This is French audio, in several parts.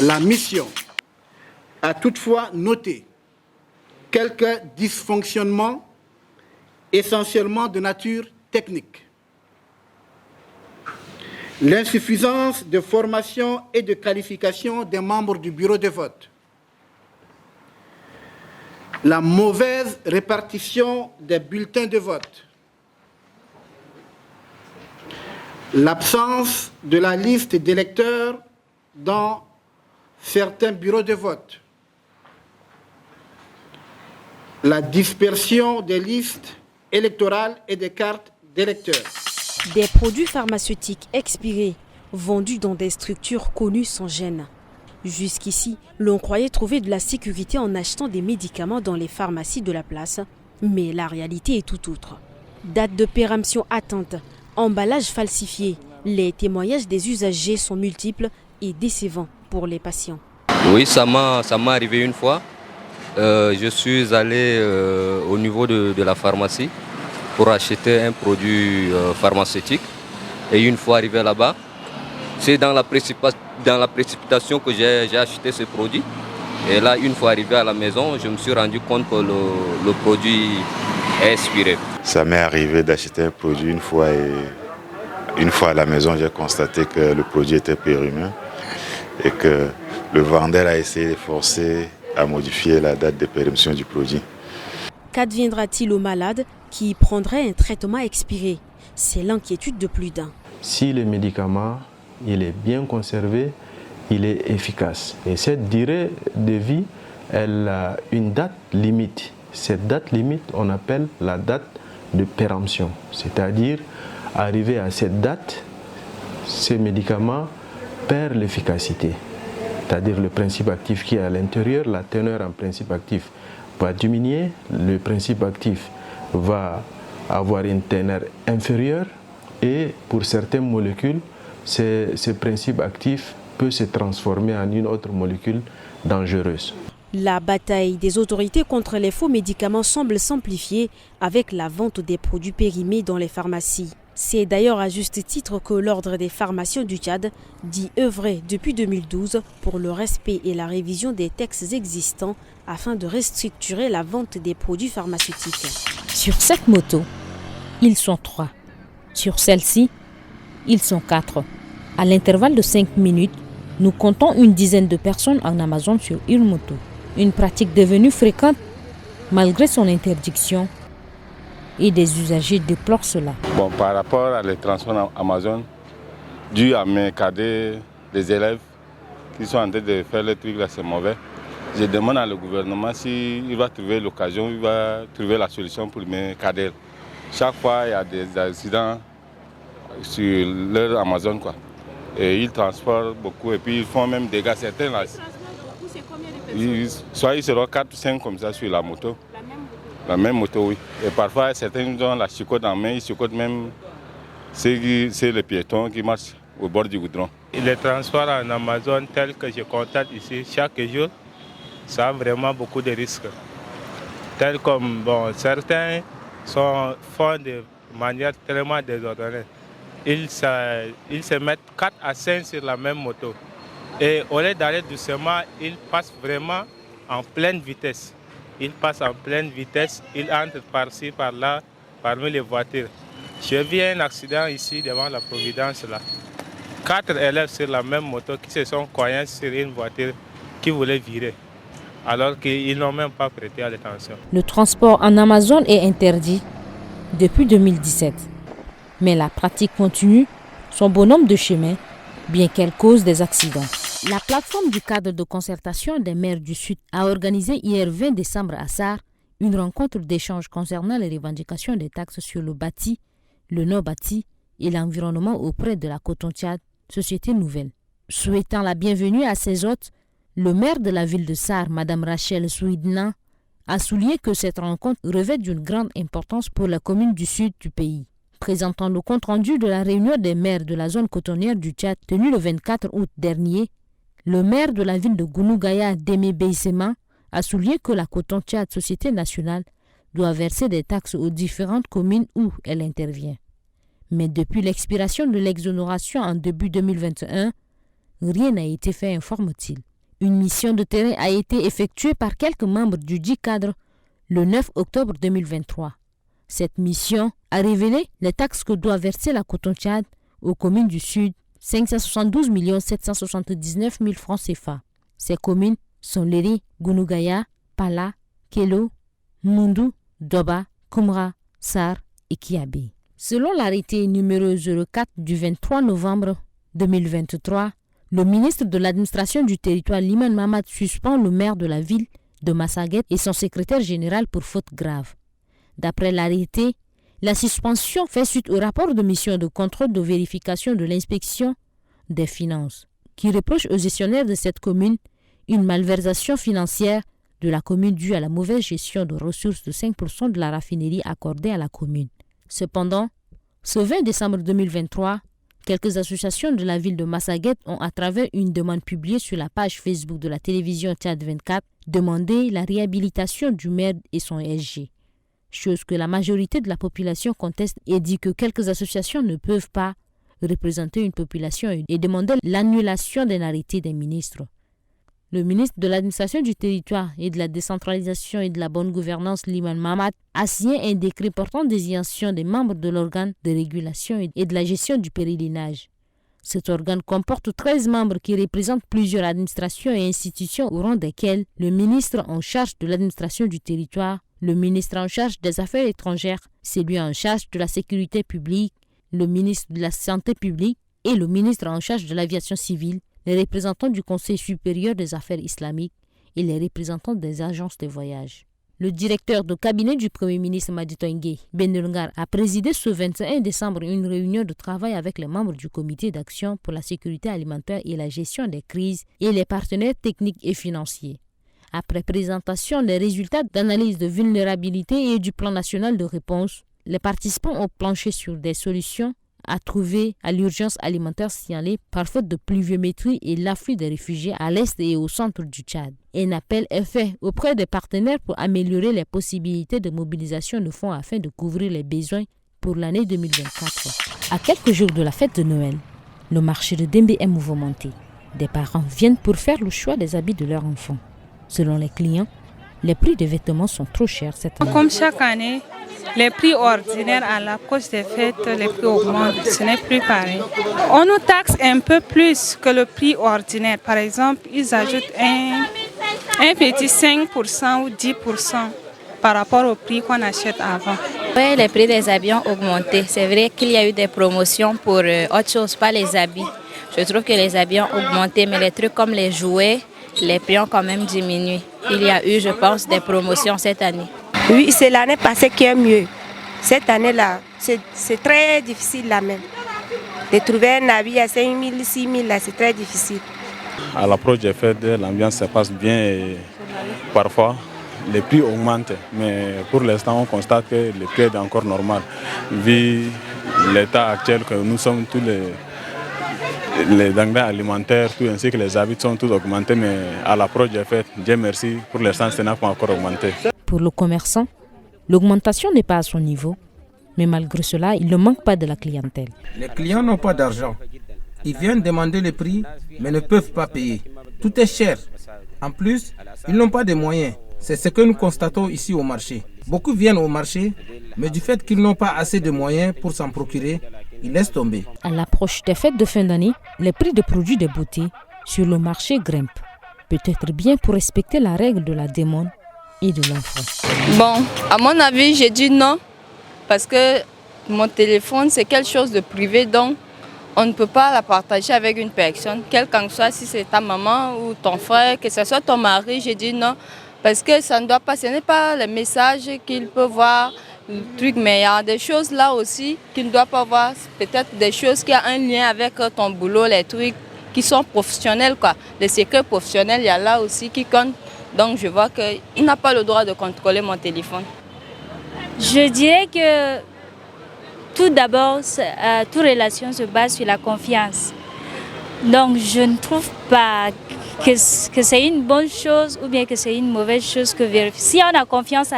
La mission a toutefois noté quelques dysfonctionnements essentiellement de nature technique. L'insuffisance de formation et de qualification des membres du bureau de vote. La mauvaise répartition des bulletins de vote. L'absence de la liste d'électeurs dans certains bureaux de vote. La dispersion des listes électorales et des cartes d'électeurs. Des produits pharmaceutiques expirés, vendus dans des structures connues sans gêne. Jusqu'ici, l'on croyait trouver de la sécurité en achetant des médicaments dans les pharmacies de la place, mais la réalité est tout autre. Date de péremption atteinte, emballage falsifié, les témoignages des usagers sont multiples et décevants pour les patients. Oui, ça m'est arrivé une fois. Je suis allé au niveau de la pharmacie pour acheter un produit pharmaceutique. Et une fois arrivé là-bas, c'est dans la précipitation que j'ai acheté ce produit. Et là, une fois arrivé à la maison, je me suis rendu compte que le produit est expiré. Ça m'est arrivé d'acheter un produit une fois et une fois à la maison, j'ai constaté que le produit était périmé et que le vendeur a essayé de forcer à modifier la date de péremption du produit. Qu'adviendra-t-il aux malades qui prendraient un traitement expiré? C'est l'inquiétude de plus d'un. Si le médicament il est bien conservé, il est efficace. Et cette durée de vie, elle a une date limite. Cette date limite, on appelle la date de péremption. C'est-à-dire, arrivé à cette date, ce médicament perd l'efficacité. C'est-à-dire le principe actif qui est à l'intérieur, la teneur en principe actif va diminuer, le principe actif va avoir une teneur inférieure et pour certaines molécules, ce principe actif peut se transformer en une autre molécule dangereuse. La bataille des autorités contre les faux médicaments semble s'amplifier avec la vente des produits périmés dans les pharmacies. C'est d'ailleurs à juste titre que l'Ordre des pharmaciens du Tchad dit œuvrer depuis 2012 pour le respect et la révision des textes existants afin de restructurer la vente des produits pharmaceutiques. Sur cette moto, ils sont 3. Sur celle-ci, ils sont 4. À l'intervalle de 5 minutes, nous comptons une dizaine de personnes en Amazon sur une moto. Une pratique devenue fréquente malgré son interdiction et des usagers déplorent cela. Bon, par rapport à les transports Amazon, dû à mes cadets, des élèves qui sont en train de faire les trucs là, c'est mauvais. Je demande à le gouvernement s'il va trouver l'occasion, il va trouver la solution pour mes cadets. Chaque fois, il y a des accidents sur leur Amazon, quoi. Et ils transportent beaucoup et puis ils font même des dégâts certains là. Soit ils seront 4 ou 5 comme ça sur la moto. La même moto, oui. Et parfois, certains ont la chicote en main, ils chicotent même c'est les piétons qui marchent au bord du goudron. Les transports en Amazon tels que je constate ici chaque jour, ça a vraiment beaucoup de risques. Tels comme certains font de manière tellement désordonnée. Ils se mettent 4 à 5 sur la même moto. Et au lieu d'aller doucement, ils passent vraiment en pleine vitesse. Ils passent en pleine vitesse, ils entrent par-ci, par-là, parmi les voitures. J'ai vu un accident ici devant la Providence là. 4 élèves sur la même moto qui se sont coincés sur une voiture qui voulait virer, alors qu'ils n'ont même pas prêté attention. Le transport en Amazon est interdit depuis 2017. Mais la pratique continue son bonhomme de chemin, bien qu'elle cause des accidents. La plateforme du cadre de concertation des maires du Sud a organisé hier 20 décembre à Sarre une rencontre d'échange concernant les revendications des taxes sur le bâti, le non-bâti et l'environnement auprès de la Coton-Tchad, société nouvelle. Souhaitant la bienvenue à ses hôtes, le maire de la ville de Sarre, Mme Rachel Souidna, a souligné que cette rencontre revêt d'une grande importance pour la commune du sud du pays. Présentant le compte-rendu de la réunion des maires de la zone cotonnière du Tchad tenue le 24 août dernier, le maire de la ville de Gounougaya, Démé Beissema, a souligné que la Coton-Tchad, société nationale, doit verser des taxes aux différentes communes où elle intervient. Mais depuis l'expiration de l'exonération en début 2021, rien n'a été fait, informe-t-il. Une mission de terrain a été effectuée par quelques membres du dit cadre le 9 octobre 2023. Cette mission a révélé les taxes que doit verser la Coton-Tchad aux communes du Sud, 572 779 000 francs CFA. Ces communes sont Léri, Gounougaya, Pala, Kélo, Mundu, Doba, Koumra, Sar et Kiabé. Selon l'arrêté numéro 04 du 23 novembre 2023, le ministre de l'administration du territoire Liman Mamad suspend le maire de la ville de Massaguet et son secrétaire général pour faute grave. D'après l'arrêté, la suspension fait suite au rapport de mission de contrôle de vérification de l'inspection des finances, qui reproche aux gestionnaires de cette commune une malversation financière de la commune due à la mauvaise gestion de ressources de 5% de la raffinerie accordée à la commune. Cependant, ce 20 décembre 2023, quelques associations de la ville de Massaguet ont, à travers une demande publiée sur la page Facebook de la télévision Tchad 24, demandé la réhabilitation du maire et son SG. Chose que la majorité de la population conteste et dit que quelques associations ne peuvent pas représenter une population et demander l'annulation d'un arrêté des ministres. Le ministre de l'administration du territoire et de la décentralisation et de la bonne gouvernance, Liman Mamad, a signé un décret portant désignation des membres de l'organe de régulation et de la gestion du pèlerinage. Cet organe comporte 13 membres qui représentent plusieurs administrations et institutions au rang desquelles le ministre en charge de l'administration du territoire, le ministre en charge des affaires étrangères, celui en charge de la sécurité publique, le ministre de la santé publique et le ministre en charge de l'aviation civile, les représentants du Conseil supérieur des affaires islamiques et les représentants des agences de voyage. Le directeur de cabinet du Premier ministre Maditoingue, Bendelngar, a présidé ce 21 décembre une réunion de travail avec les membres du comité d'action pour la sécurité alimentaire et la gestion des crises et les partenaires techniques et financiers. Après présentation des résultats d'analyse de vulnérabilité et du plan national de réponse, les participants ont planché sur des solutions à trouver à l'urgence alimentaire signalée par faute de pluviométrie et l'afflux des réfugiés à l'est et au centre du Tchad. Un appel est fait auprès des partenaires pour améliorer les possibilités de mobilisation de fonds afin de couvrir les besoins pour l'année 2024. À quelques jours de la fête de Noël, le marché de Dembe est mouvementé. Des parents viennent pour faire le choix des habits de leurs enfants. Selon les clients, les prix des vêtements sont trop chers cette année. Comme chaque année, les prix ordinaires à la cause des fêtes, les prix augmentent. Ce n'est plus pareil. On nous taxe un peu plus que le prix ordinaire. Par exemple, ils ajoutent un petit 5% ou 10% par rapport au prix qu'on achète avant. Oui, les prix des habits ont augmenté. C'est vrai qu'il y a eu des promotions pour autre chose, pas les habits. Je trouve que les habits ont augmenté, mais les trucs comme les jouets, les prix ont quand même diminué. Il y a eu, je pense, des promotions cette année. Oui, c'est l'année passée qui est mieux. Cette année-là, c'est très difficile là même. De trouver un habit à 5 000, 6 000, là, c'est très difficile. À l'approche des fêtes, l'ambiance se passe bien et parfois les prix augmentent. Mais pour l'instant, on constate que le prix est encore normal. Vu l'état actuel que nous sommes, tous les denrées alimentaires, tout, ainsi que les habits sont tous augmentés. Mais à l'approche des fêtes, Dieu merci, pour l'instant, ça n'a pas encore augmenté. Pour le commerçant, l'augmentation n'est pas à son niveau, mais malgré cela, il ne manque pas de la clientèle. Les clients n'ont pas d'argent. Ils viennent demander le prix, mais ne peuvent pas payer. Tout est cher. En plus, ils n'ont pas de moyens. C'est ce que nous constatons ici au marché. Beaucoup viennent au marché, mais du fait qu'ils n'ont pas assez de moyens pour s'en procurer, ils laissent tomber. À l'approche des fêtes de fin d'année, les prix de produits de beauté sur le marché grimpent. Peut-être bien pour respecter la règle de la demande et de l'offre. Bon, à mon avis, j'ai dit non, parce que mon téléphone, c'est quelque chose de privé, donc on ne peut pas la partager avec une personne, quel qu'en soit, si c'est ta maman ou ton frère, que ce soit ton mari, j'ai dit non, parce que ça ne doit pas, ce n'est pas le message qu'il peut voir, le truc, mais il y a des choses là aussi qu'il ne doit pas voir, peut-être des choses qui ont un lien avec ton boulot, les trucs qui sont professionnels, quoi. Les secrets professionnels, il y a là aussi qui comptent. Donc je vois qu'il n'a pas le droit de contrôler mon téléphone. Je dirais que tout d'abord, toute relation se base sur la confiance. Donc je ne trouve pas que c'est une bonne chose ou bien que c'est une mauvaise chose que vérifier. Si on a confiance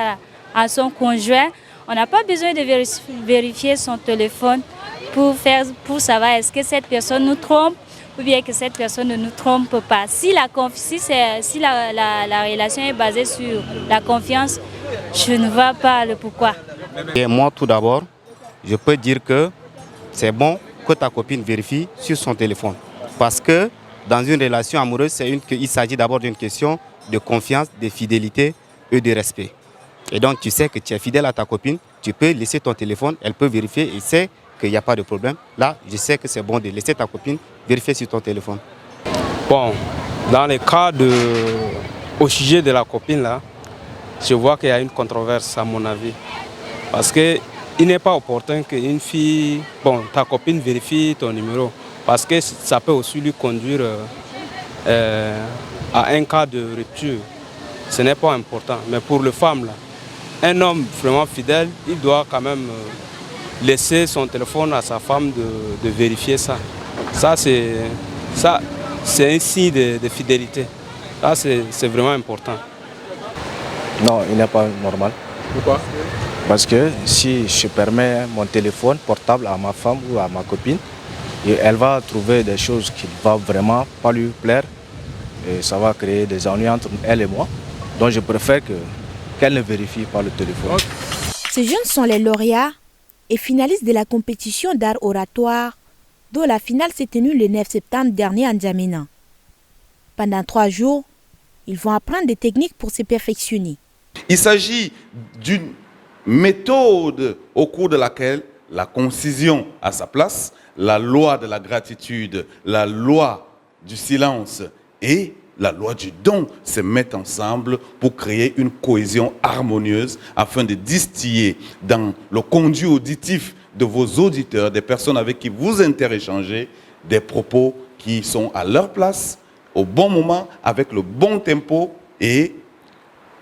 à son conjoint, on n'a pas besoin de vérifier son téléphone pour savoir est-ce que cette personne nous trompe ou bien que cette personne ne nous trompe pas. Si la relation est basée sur la confiance, je ne vois pas le pourquoi. Et moi, tout d'abord, je peux dire que c'est bon que ta copine vérifie sur son téléphone. Parce que dans une relation amoureuse, il s'agit d'abord d'une question de confiance, de fidélité et de respect. Et donc, tu sais que tu es fidèle à ta copine, tu peux laisser ton téléphone, elle peut vérifier et sait qu'il n'y a pas de problème. Là, je sais que c'est bon de laisser ta copine vérifier sur ton téléphone. Bon, dans le cas au sujet de la copine, là, je vois qu'il y a une controverse à mon avis. Parce qu'il n'est pas opportun qu'une fille, ta copine vérifie ton numéro. Parce que ça peut aussi lui conduire à un cas de rupture. Ce n'est pas important. Mais pour les femmes, là, un homme vraiment fidèle, il doit quand même laisser son téléphone à sa femme de vérifier ça. Ça, c'est un signe de fidélité. Ça, c'est vraiment important. Non, il n'est pas normal. Pourquoi? Parce que si je permets mon téléphone portable à ma femme ou à ma copine, et elle va trouver des choses qui ne vont vraiment pas lui plaire et ça va créer des ennuis entre elle et moi. Donc je préfère qu'elle ne vérifie pas le téléphone. Ces jeunes sont les lauréats et finalistes de la compétition d'art oratoire dont la finale s'est tenue le 9 septembre dernier en N'Djamena. Pendant 3 jours, ils vont apprendre des techniques pour se perfectionner. Il s'agit d'une méthode au cours de laquelle la concision a sa place, la loi de la gratitude, la loi du silence et la loi du don se mettent ensemble pour créer une cohésion harmonieuse afin de distiller dans le conduit auditif de vos auditeurs, des personnes avec qui vous interéchangez, des propos qui sont à leur place, au bon moment, avec le bon tempo et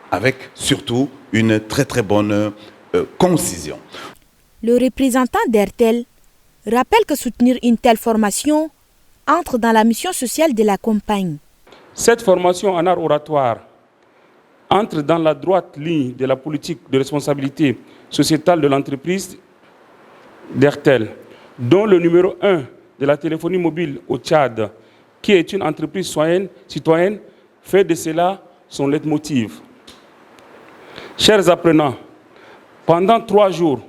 avec surtout une très très bonne concision. Le représentant d'Airtel rappelle que soutenir une telle formation entre dans la mission sociale de la campagne. Cette formation en art oratoire entre dans la droite ligne de la politique de responsabilité sociétale de l'entreprise d'Airtel, dont le numéro 1 de la téléphonie mobile au Tchad, qui est une entreprise citoyenne, fait de cela son leitmotiv. Chers apprenants, pendant 3 jours,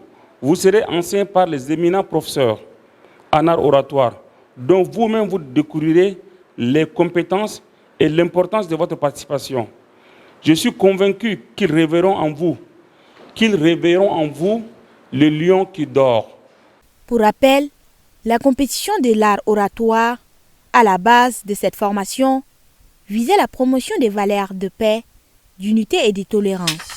vous serez enseignés par les éminents professeurs en art oratoire, dont vous-même vous découvrirez les compétences et l'importance de votre participation. Je suis convaincu qu'ils réveilleront en vous le lion qui dort. Pour rappel, la compétition de l'art oratoire, à la base de cette formation, visait la promotion des valeurs de paix, d'unité et de tolérance.